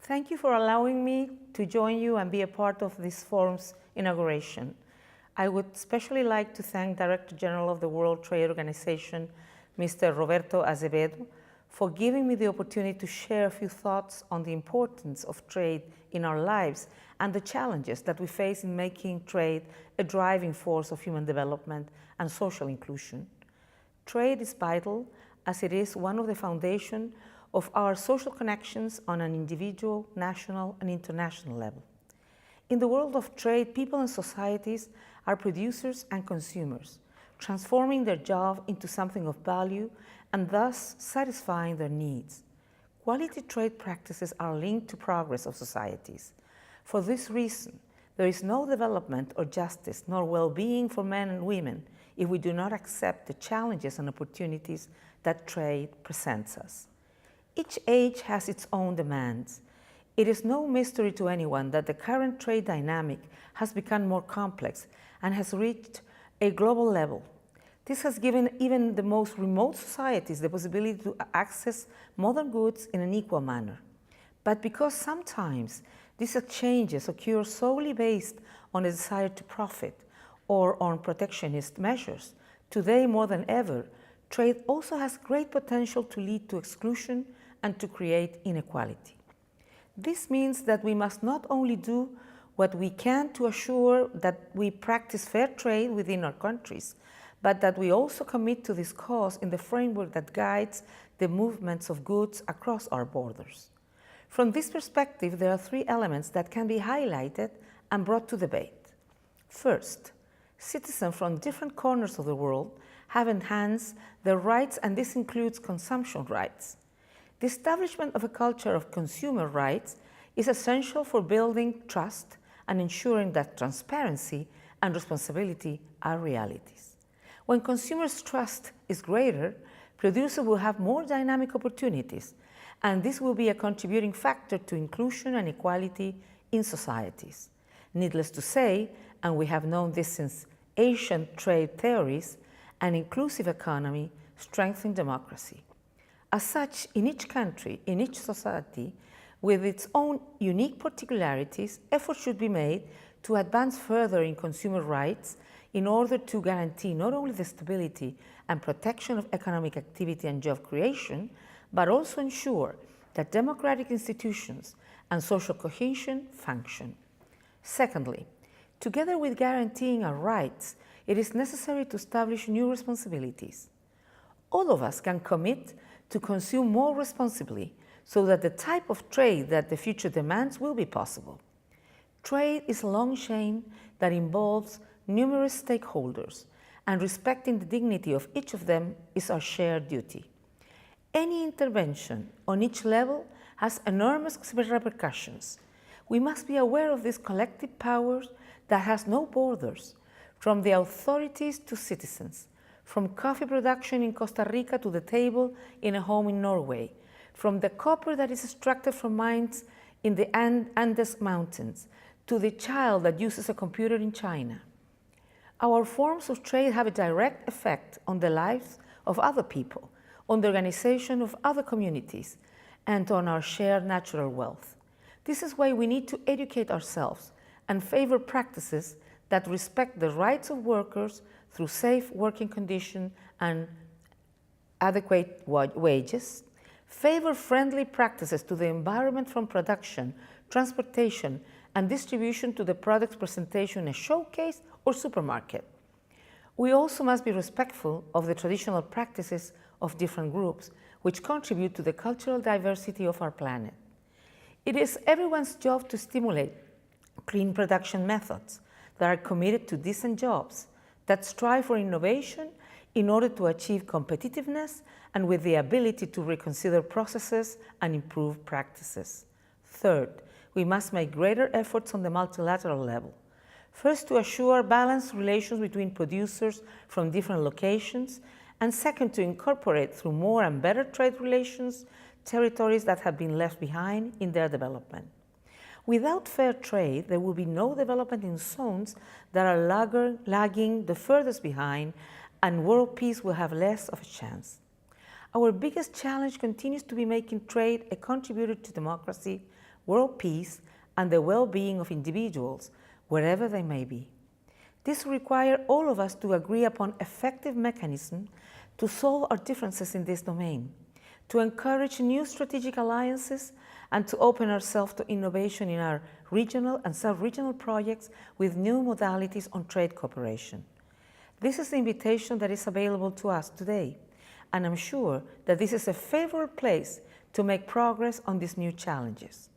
Thank you for allowing me to join you and be a part of this forum's inauguration. I would especially like to thank Director General of the World Trade Organization, Mr. Roberto Azevedo, for giving me the opportunity to share a few thoughts on the importance of trade in our lives and the challenges that we face in making trade a driving force of human development and social inclusion. Trade is vital, as it is one of the foundations of our social connections on an individual, national, and international level. In the world of trade, people and societies are producers and consumers, transforming their job into something of value and thus satisfying their needs. Quality trade practices are linked to progress of societies. For this reason, there is no development or justice nor well-being for men and women if we do not accept the challenges and opportunities that trade presents us. Each age has its own demands. It is no mystery to anyone that the current trade dynamic has become more complex and has reached a global level. This has given even the most remote societies the possibility to access modern goods in an equal manner. But because sometimes these exchanges occur solely based on a desire to profit or on protectionist measures, today more than ever, trade also has great potential to lead to exclusion and to create inequality. This means that we must not only do what we can to assure that we practice fair trade within our countries, but that we also commit to this cause in the framework that guides the movements of goods across our borders. From this perspective, there are three elements that can be highlighted and brought to debate. First, citizens from different corners of the world have enhanced their rights, and this includes consumption rights. The establishment of a culture of consumer rights is essential for building trust and ensuring that transparency and responsibility are realities. When consumers' trust is greater, producers will have more dynamic opportunities, and this will be a contributing factor to inclusion and equality in societies. Needless to say, and we have known this since ancient trade theories, an inclusive economy strengthens democracy. As such, in each country, in each society, with its own unique particularities, efforts should be made to advance further in consumer rights in order to guarantee not only the stability and protection of economic activity and job creation, but also ensure that democratic institutions and social cohesion function. Secondly, together with guaranteeing our rights, it is necessary to establish new responsibilities. All of us can commit to consume more responsibly so that the type of trade that the future demands will be possible. Trade is a long chain that involves numerous stakeholders, and respecting the dignity of each of them is our shared duty. Any intervention on each level has enormous repercussions. We must be aware of this collective power that has no borders, from the authorities to citizens, from coffee production in Costa Rica to the table in a home in Norway, from the copper that is extracted from mines in the Andes Mountains to the child that uses a computer in China. Our forms of trade have a direct effect on the lives of other people, on the organization of other communities, and on our shared natural wealth. This is why we need to educate ourselves and favor practices that respect the rights of workers through safe working conditions and adequate wages, favor friendly practices to the environment from production, transportation, and distribution to the product's presentation in a showcase or supermarket. We also must be respectful of the traditional practices of different groups, which contribute to the cultural diversity of our planet. It is everyone's job to stimulate clean production methods that are committed to decent jobs, that strive for innovation in order to achieve competitiveness and with the ability to reconsider processes and improve practices. Third, we must make greater efforts on the multilateral level. First, to assure balanced relations between producers from different locations, and second, to incorporate through more and better trade relations territories that have been left behind in their development. Without fair trade, there will be no development in zones that are lagging the furthest behind, and world peace will have less of a chance. Our biggest challenge continues to be making trade a contributor to democracy world peace, and the well-being of individuals, wherever they may be. This requires all of us to agree upon effective mechanisms to solve our differences in this domain, to encourage new strategic alliances, and to open ourselves to innovation in our regional and sub-regional projects with new modalities on trade cooperation. This is the invitation that is available to us today, and I'm sure that this is a favorable place to make progress on these new challenges.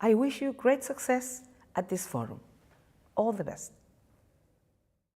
I wish you great success at this forum. All the best.